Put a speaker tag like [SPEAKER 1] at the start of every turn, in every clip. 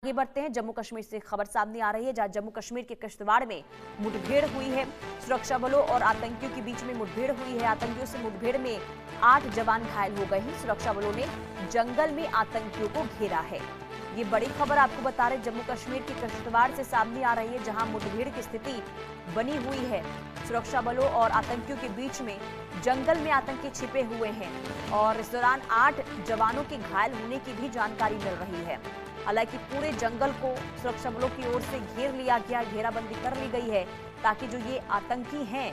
[SPEAKER 1] आगे बढ़ते हैं। जम्मू कश्मीर से खबर सामने आ रही है, जहां जम्मू कश्मीर के किश्तवाड़ में मुठभेड़ हुई है। सुरक्षा बलों और आतंकियों के बीच में मुठभेड़ हुई है। आतंकियों से मुठभेड़ में 8 जवान घायल हो गए हैं। सुरक्षा बलों ने जंगल में आतंकियों को घेरा है। ये बड़ी खबर आपको बता रहे जम्मू कश्मीर के किश्तवाड़ से सामने आ रही है, जहां मुठभेड़ की स्थिति बनी हुई है। सुरक्षा बलों और आतंकियों के बीच में जंगल में आतंकी छिपे हुए हैं और इस दौरान 8 जवानों के घायल होने की भी जानकारी मिल रही है। हालांकि पूरे जंगल को सुरक्षा बलों की ओर से घेर लिया गया, घेराबंदी कर ली गई है ताकि जो ये आतंकी हैं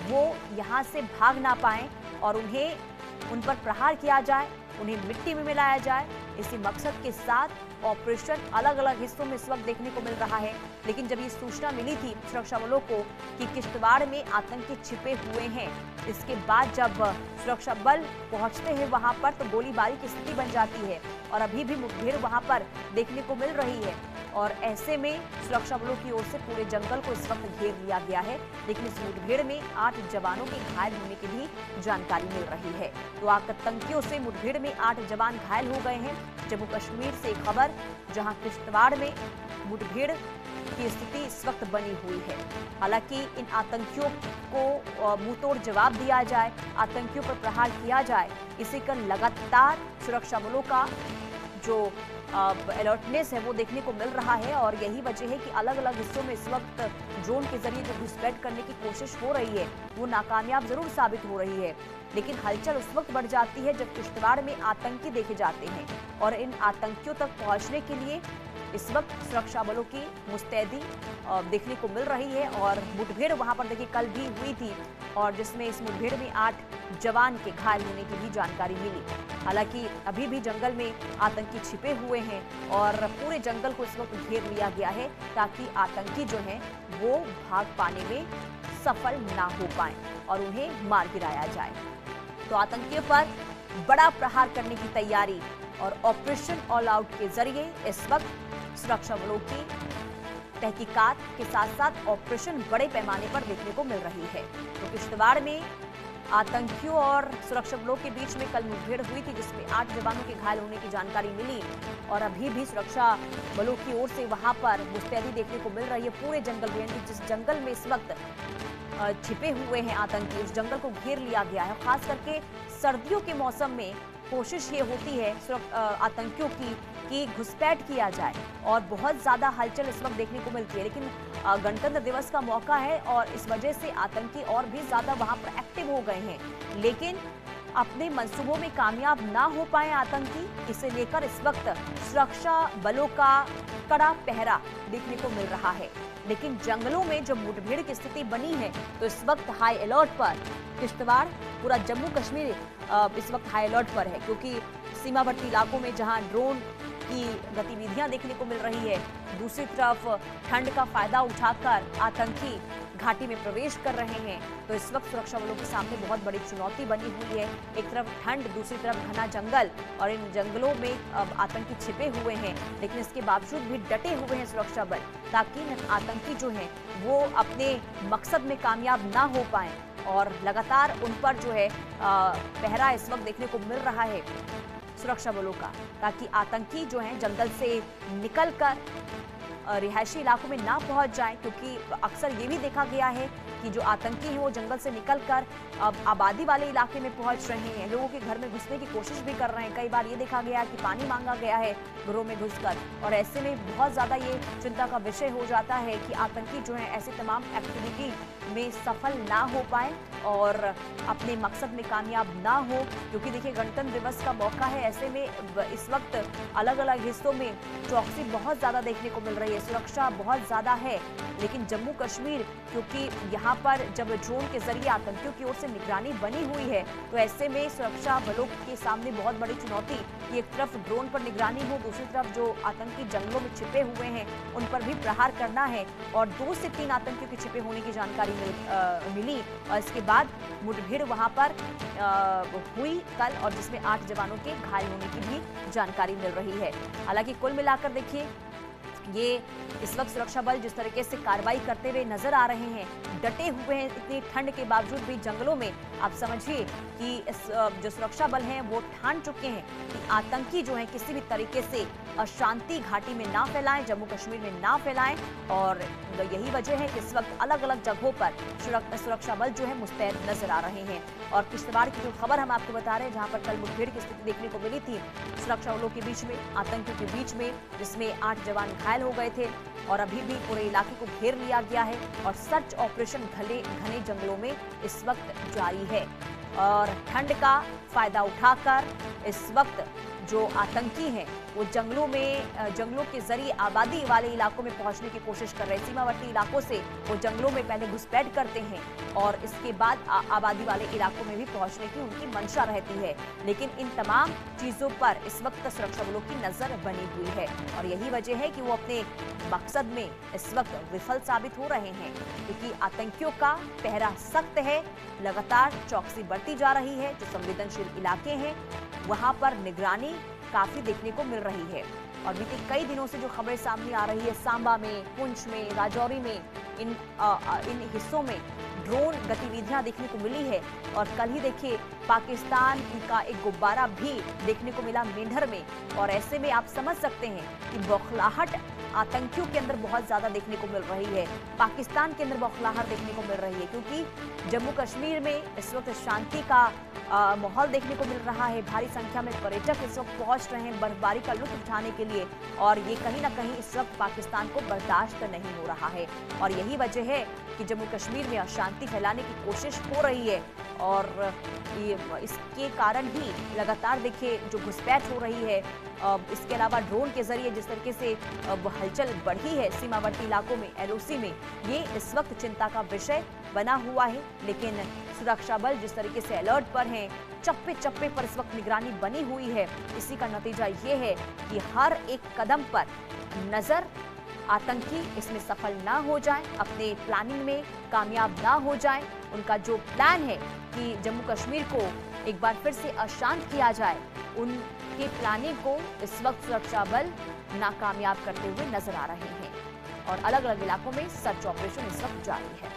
[SPEAKER 1] वो यहां से भाग ना पाएं और उन पर प्रहार किया जाए, उन्हें मिट्टी में मिलाया जाए। इसी मकसद के साथ ऑपरेशन अलग अलग हिस्सों में इस वक्त देखने को मिल रहा है। लेकिन जब ये सूचना मिली थी सुरक्षा बलों को कि किश्तवाड़ में आतंकी छिपे हुए हैं, इसके बाद जब सुरक्षा बल पहुंचते हैं वहां पर तो गोलीबारी की स्थिति बन जाती है और अभी भी मुठभेड़ वहां पर देखने को मिल रही है। और ऐसे में सुरक्षा बलों की ओर से पूरे जंगल को इस वक्त घेर लिया गया है। लेकिन इस मुठभेड़ में 8 जवानों के घायल होने की भी जानकारी मिल रही है। तो आतंकियों से मुठभेड़ में 8 जवान घायल हो गए हैं। जम्मू कश्मीर से खबर, जहां किश्तवाड़ में मुठभेड़ की स्थिति इस वक्त बनी हुई है। हालांकि इन आतंकियों को मुंहतोड़ जवाब दिया जाए, आतंकियों पर प्रहार किया जाए, इसी का लगातार सुरक्षा बलों का जो अलर्टनेस है वो देखने को मिल रहा है। और यही वजह है कि अलग अलग हिस्सों में इस वक्त ड्रोन के जरिए जो घुसपैठ करने की कोशिश हो रही है वो नाकामयाब जरूर साबित हो रही है। लेकिन हलचल उस वक्त बढ़ जाती है जब किश्तवाड़ में आतंकी देखे जाते हैं और इन आतंकियों तक पहुंचने के लिए इस वक्त सुरक्षा बलों की मुस्तैदी देखने को मिल रही है। और मुठभेड़ वहां पर देखिए कल भी हुई थी और जिसमें इस मुठभेड़ में 8 जवान के घायल होने की भी जानकारी मिली। हालांकि अभी भी जंगल में आतंकी छिपे हुए हैं और पूरे जंगल को इस वक्त घेर लिया गया है ताकि आतंकी जो हैं वो भाग पाने में सफल ना हो पाए और उन्हें मार गिराया जाए। तो आतंकियों पर बड़ा प्रहार करने की तैयारी और ऑपरेशन ऑल आउट के जरिए इस वक्त सुरक्षा बलों की तहकीकात के साथ साथ ऑपरेशन बड़े पैमाने पर देखने को मिल रही है। तो किश्तवाड़ में आतंकियों और सुरक्षा बलों के बीच में कल मुठभेड़ हुई थी जिसमें 8 जवानों के घायल होने की जानकारी मिली और अभी भी सुरक्षा बलों की ओर से वहां पर मुस्तैदी देखने को मिल रही है। पूरे जंगल में, जिस जंगल में इस वक्त छिपे हुए हैं आतंकी, उस जंगल को घेर लिया गया है। खास करके सर्दियों के मौसम में कोशिश ये होती है आतंकियों की कि घुसपैठ किया जाए और बहुत ज्यादा हलचल इस वक्त देखने को मिलती है। लेकिन गणतंत्र दिवस का मौका है और इस वजह से आतंकी और भी ज्यादा वहां पर एक्टिव हो गए हैं। लेकिन अपने मंसूबों में कामयाब ना हो पाए आतंकी, इसे लेकर इस वक्त सुरक्षा बलों का कड़ा पहरा देखने को मिल रहा है। लेकिन जंगलों में जब मुठभेड़ की स्थिति बनी है तो इस वक्त हाई अलर्ट पर किश्तवाड़, पूरा जम्मू कश्मीर इस वक्त हाई अलर्ट पर है, क्योंकि सीमावर्ती इलाकों में जहां ड्रोन की गतिविधियां देखने को मिल रही है, दूसरी तरफ ठंड का फायदा उठाकर आतंकी घाटी में प्रवेश कर रहे हैं। तो इस वक्त सुरक्षा बलों के सामने बहुत बड़ी चुनौती बनी हुई है। एक तरफ ठंड, दूसरी तरफ घना जंगल और इन जंगलों में आतंकी छिपे हुए हैं। लेकिन इसके बावजूद भी डटे हुए हैं सुरक्षा बल ताकि आतंकी जो हैं वो अपने मकसद में कामयाब ना हो पाए और लगातार उन पर जो है पहरा इस वक्त देखने को मिल रहा है सुरक्षा बलों का, ताकि आतंकी जो हैं जंगल से निकलकर रिहायशी इलाकों में ना पहुंच जाए। क्योंकि अक्सर ये भी देखा गया है कि जो आतंकी हैं वो जंगल से निकलकर अब आबादी वाले इलाके में पहुंच रहे हैं, लोगों के घर में घुसने की कोशिश भी कर रहे हैं। कई बार ये देखा गया कि पानी मांगा गया है घरों में घुसकर और ऐसे में बहुत ज़्यादा ये चिंता का विषय हो जाता है कि आतंकी जो है ऐसी तमाम एक्टिविटी में सफल ना हो पाए और अपने मकसद में कामयाब ना हो। क्योंकि देखिए गणतंत्र दिवस का मौका है, ऐसे में इस वक्त अलग अलग हिस्सों में चौकसी बहुत ज़्यादा देखने को मिल रही है, सुरक्षा बहुत ज़्यादा है। लेकिन जम्मू कश्मीर, क्योंकि यहाँ पर जब ड्रोन के जरिए आतंकियों की ओर से निगरानी बनी हुई है तो ऐसे में सुरक्षा बलों के सामने बहुत बड़ी चुनौती कि एक तरफ ड्रोन पर निगरानी हो, दूसरी तरफ जो आतंकी जंगलों में छिपे हुए हैं उन पर भी प्रहार करना है। और 2 से 3 आतंकियों के छिपे होने की जानकारी मिली और इसके बाद मुठभेड़ वहां पर हुई कल और जिसमें 8 जवानों के घायल होने की भी जानकारी मिल रही है। हालांकि कुल मिलाकर देखिए ये इस वक्त सुरक्षा बल जिस तरीके से कार्रवाई करते हुए नजर आ रहे हैं, डटे हुए हैं, इतनी ठंड के बावजूद भी जंगलों में आप समझिए कि जो सुरक्षा बल हैं वो ठान चुके हैं कि आतंकी जो हैं किसी भी तरीके से अशांति घाटी में ना फैलाएं, जम्मू कश्मीर में ना फैलाएं। और यही वजह है कि इस वक्त अलग अलग जगहों पर सुरक्षा बल जो है मुस्तैद नजर आ रहे हैं। और किश्तवाड़ की जो खबर हम आपको बता रहे हैं, जहां पर कल मुठभेड़ की स्थिति देखने को मिली थी सुरक्षा बलों के बीच में, आतंकियों के बीच में, जिसमें 8 जवान घायल हो गए थे और अभी भी पूरे इलाके को घेर लिया गया है और सर्च ऑपरेशन घने जंगलों में इस वक्त जारी है। और ठंड का फायदा उठाकर इस वक्त जो आतंकी हैं वो जंगलों के जरिए आबादी वाले इलाकों में पहुंचने की कोशिश कर रहे हैं। सीमावर्ती इलाकों से वो जंगलों में पहले घुसपैठ करते हैं और इसके बाद आबादी वाले इलाकों में भी पहुंचने की उनकी मंशा रहती है। लेकिन इन तमाम चीजों पर इस वक्त सुरक्षा बलों की नजर बनी हुई है और यही वजह है कि वो अपने मकसद में इस वक्त विफल साबित हो रहे हैं, क्योंकि आतंकियों का पहरा सख्त है। लगातार चौकसी बढ़ती जा रही है। जो संवेदनशील इलाके हैं वहां पर निगरानी काफी देखने को मिल रही है। और बीते कई दिनों से जो खबरें सामने आ रही है, सांबा में, पुंछ में, राजौरी में, इन हिस्सों में ड्रोन गतिविधियां देखने को मिली है। और कल ही देखिए पाकिस्तान का एक गुब्बारा भी देखने को मिला मेंढर में। और ऐसे में आप समझ सकते हैं कि बौखलाहट आतंकियों के अंदर बहुत ज्यादा देखने को मिल रही है, पाकिस्तान के अंदर बौखलाहट देखने को मिल रही है, क्योंकि जम्मू कश्मीर में इस वक्त शांति का माहौल देखने को मिल रहा है। भारी संख्या में पर्यटक इस वक्त पहुंच रहे हैं बर्फबारी का लुत्फ उठाने के लिए और ये कहीं ना कहीं इस वक्त पाकिस्तान को बर्दाश्त नहीं हो रहा है। और यही वजह है कि जम्मू कश्मीर में अशांति फैलाने की कोशिश हो रही है और इसके कारण ही लगातार देखिए जो घुसपैठ हो रही है। इसके अलावा ड्रोन के जरिए जिस तरीके से हलचल बढ़ी है सीमावर्ती इलाकों में, एलओसी में, ये इस वक्त चिंता का विषय बना हुआ है। लेकिन सुरक्षा बल जिस तरीके से अलर्ट पर हैं, चप्पे चप्पे पर इस वक्त निगरानी बनी हुई है, इसी का नतीजा ये है कि हर एक कदम पर नजर, आतंकी इसमें सफल ना हो जाए, अपने प्लानिंग में कामयाब ना हो जाए। उनका जो प्लान है कि जम्मू कश्मीर को एक बार फिर से अशांत किया जाए, उनके प्लानिंग को इस वक्त सुरक्षा बल नाकामयाब करते हुए नजर आ रहे हैं और अलग अलग इलाकों में सर्च ऑपरेशन इस वक्त जारी है।